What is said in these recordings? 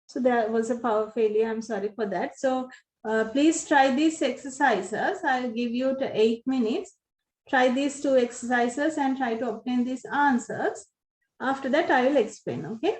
So there was a power failure. I'm sorry for that. So please try these exercises. I'll give you 8 minutes. Try these 2 exercises and try to obtain these answers. After that, I will explain. Okay.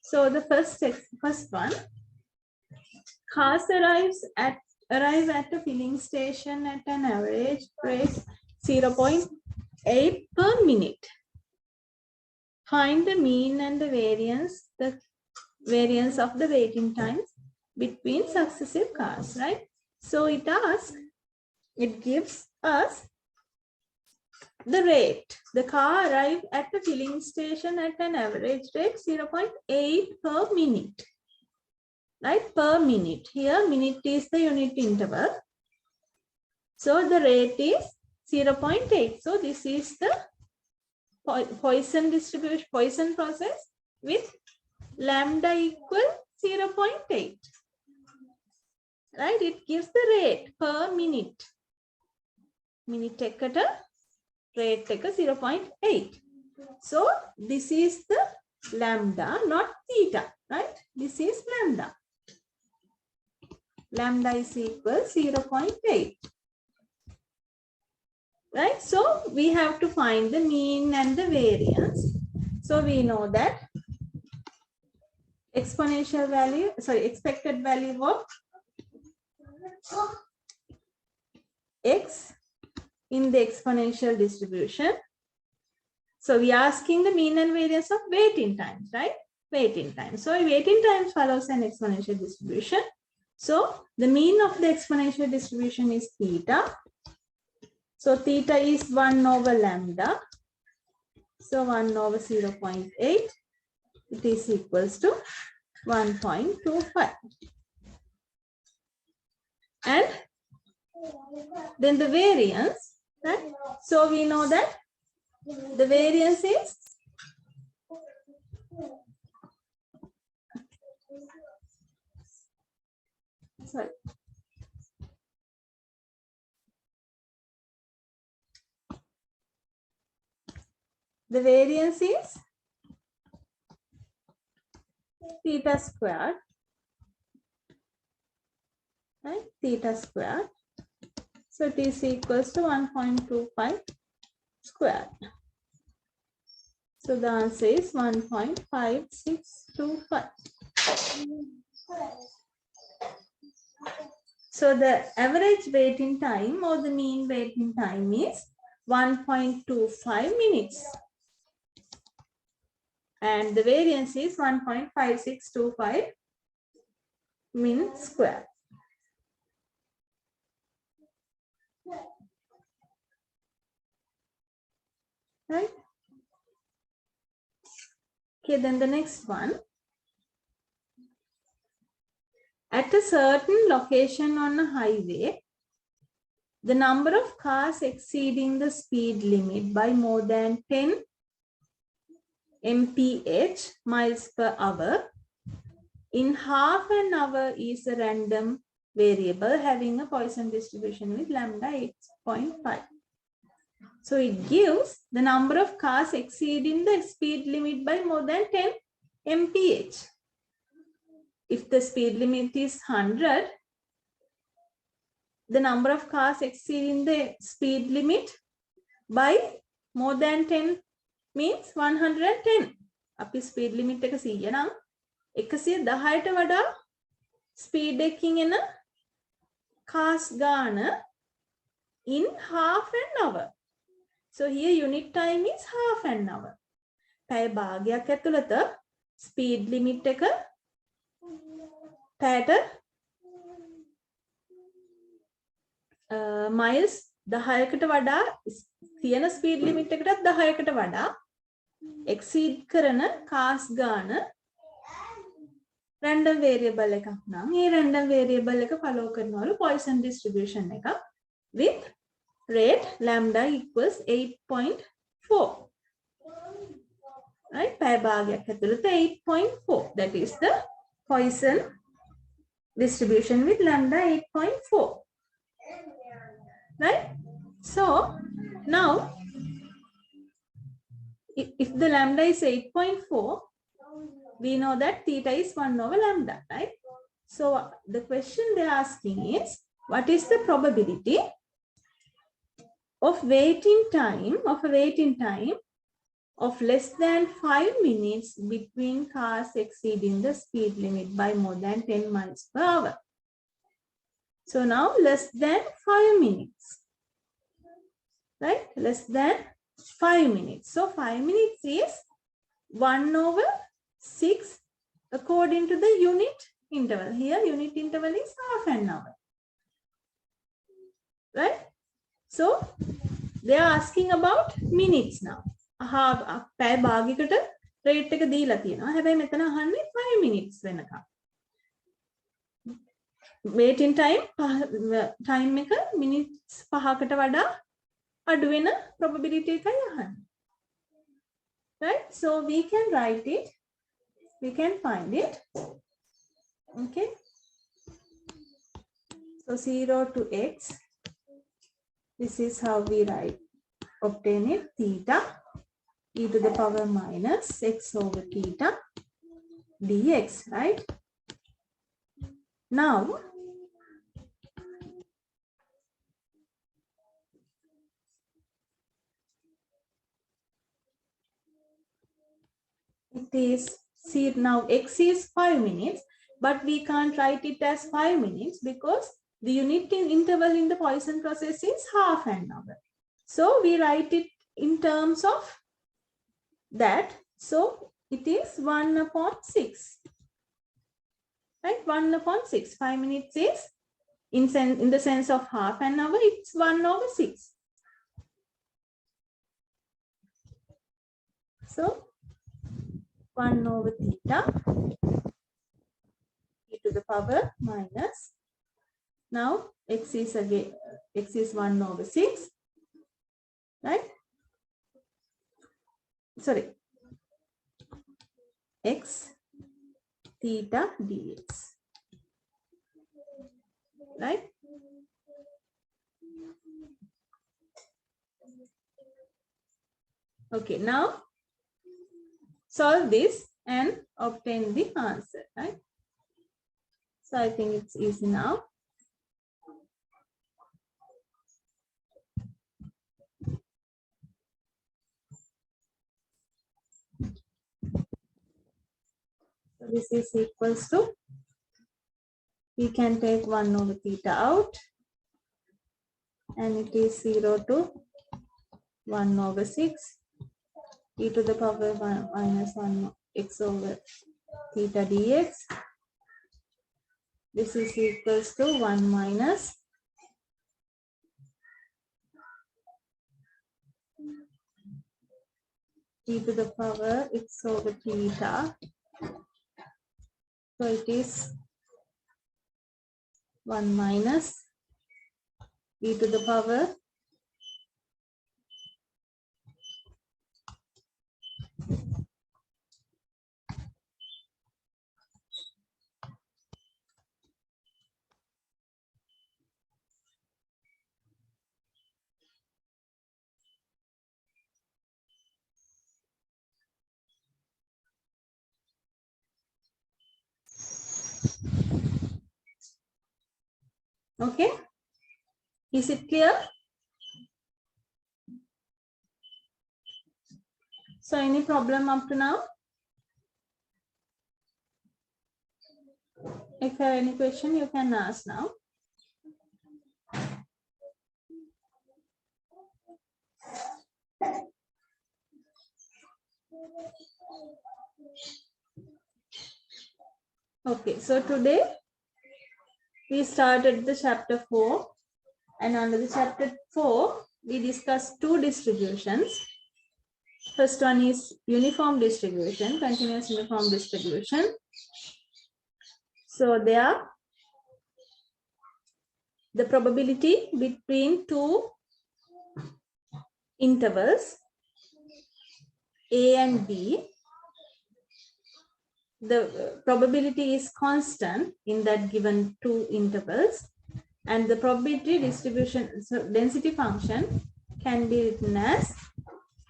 So the first one, cars arrive at a filling station at an average rate 0.8 per minute. Find the mean and the variance of the waiting times between successive cars, right? So it gives us the rate. The car arrived at the filling station at an average rate 0.8 per minute. Right, per minute. Here, minute is the unit interval. So the rate is 0.8. So this is the Poisson distribution, Poisson process with lambda equal 0.8. Right, it gives the rate per minute. Minute ekata rate එක 0.8. So this is the lambda, not theta, right? This is lambda. Lambda is equal 0.8. Right? So we have to find the mean and the variance. So we know that expected value of x in the exponential distribution. So we are asking the mean and variance of waiting times, right? Waiting time. So waiting time follows an exponential distribution. So the mean of the exponential distribution is theta. So theta is 1 over lambda. So 1 over 0.8. It is equals to 1.25. And then the variance, right? So we know that the variance is the variance is theta squared, right? Theta squared. So it is equals to 1.25 squared. So the answer is 1.5625. So the average waiting time or the mean waiting time is 1.25 minutes. And the variance is 1.5625 min square. Right? Okay, then the next one. At a certain location on a highway, the number of cars exceeding the speed limit by more than 10 mph miles per hour in half an hour is a random variable having a Poisson distribution with lambda 8.5. So it gives the number of cars exceeding the speed limit by more than 10 mph. If the speed limit is 100, the number of cars exceeding the speed limit by more than 10 means 110. Api speed limit එක 100 නම් 110ට වඩා speed එකකින් එන cars ගාන in half an hour. So here unit time is half an hour. පැය භාගයක් ඇතුළත speed limit එක පැයට miles 10කට වඩා තියෙන speed limit එකටත් 10කට වඩා exceed කරන cars ගාන random variable එකක් නම් මේ random variable එක follow කරනවලු Poisson distribution එක with rate lambda equals 8.4. Right? පැය භාගයක් ඇතුළත 8.4. That is the Poisson distribution with lambda 8.4. Right? So now if the lambda is 8.4, we know that theta is 1 over lambda, right? So the question they're asking is, what is the probability of a waiting time of less than 5 minutes between cars exceeding the speed limit by more than 10 miles per hour. So now less than 5 minutes, right? Less than 5 minutes. So 5 minutes is 1/6 according to the unit interval. Here unit interval is half an hour, right? So they are asking about minutes now. පැය භාගයකට rate එක දීලා තියෙනවා. හැබැයි මෙතන අහන්නේ 5 minutes වෙනකම්. waiting time එක minutes 5කට වඩා අඩු වෙන probability එකයි අහන්නේ. Right? So we can write it. We can find it. Okay. So 0 to x. This is how we obtain it. Theta e to the power minus x over theta dx, right? Now, it is, see now x is 5 minutes, but we can't write it as 5 minutes because the unit interval in the Poisson process is half an hour. So we write it in terms of that. So it is 1/6. Right? 1/6. 5 minutes is in the sense of half an hour, it's 1/6. So 1/theta e to the power minus, now x is 1/6, right? Sorry, x theta dx, right? Okay, now solve this and obtain the answer, right? So I think it's easy now. So this is equals to, we can take 1/theta out, and it is 0 to 1/6 e to the power minus 1 x over theta dx. This is equals to 1 minus e to the power x over theta. So it is 1 minus e to the power okay. Is it clear? So any problem up to now? If you have any question, you can ask now. Okay, so today we started the chapter 4, and under the chapter 4 we discussed two distributions. First one is uniform distribution, continuous uniform distribution. So there the probability between two intervals A and B, the probability is constant in that given two intervals, and the probability distribution, so density function can be written as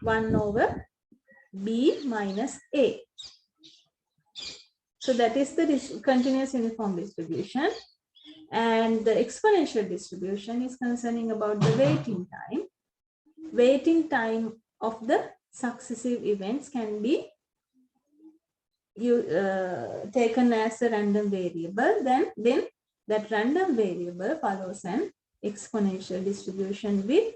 1/B minus A. So that is the continuous uniform distribution, and the exponential distribution is concerning about the waiting time of the successive events can be taken as a random variable, then that random variable follows an exponential distribution with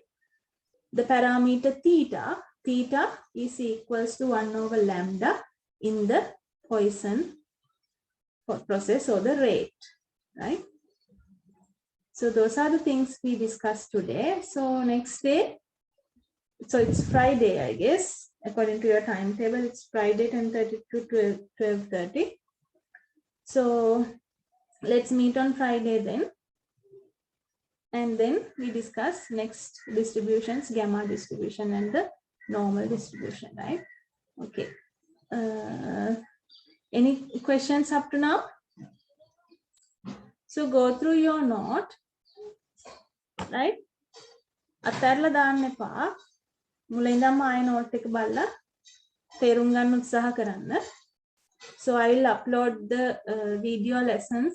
the parameter theta. Theta is equals to 1 over lambda in the Poisson process or the rate, right? So those are the things we discussed today. So next day, so it's Friday, I guess, according to your timetable, it's Friday 10:30 to 12:30. So let's meet on Friday then. And then we discuss next distributions, gamma distribution and the normal distribution, right? Okay. Any questions up to now? So go through your note, right? අතහැරලා දාන්න එපා. මුලින්දම ආයෙ note එක බලලා තේරුම් ගන්න උත්සාහ කරන්න. So I will upload the video lessons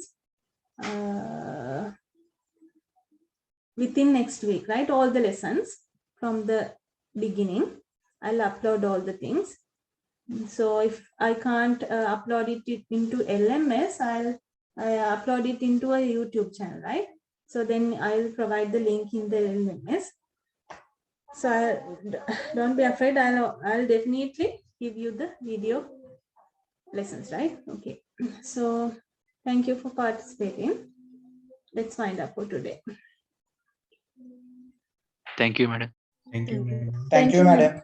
within next week, right? All the lessons from the beginning. I'll upload all the things. So if I can't upload it into LMS, I'll upload it into a YouTube channel, right? So then I'll provide the link in the LMS. So don't be afraid. I'll definitely give you the video lessons, right? Okay. So thank you for participating. Let's find out for today. Thank you, madam. Thank you, madam. Thank you, madam.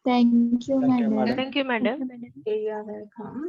Thank you, madam. Thank you, madam. Okay, you are welcome.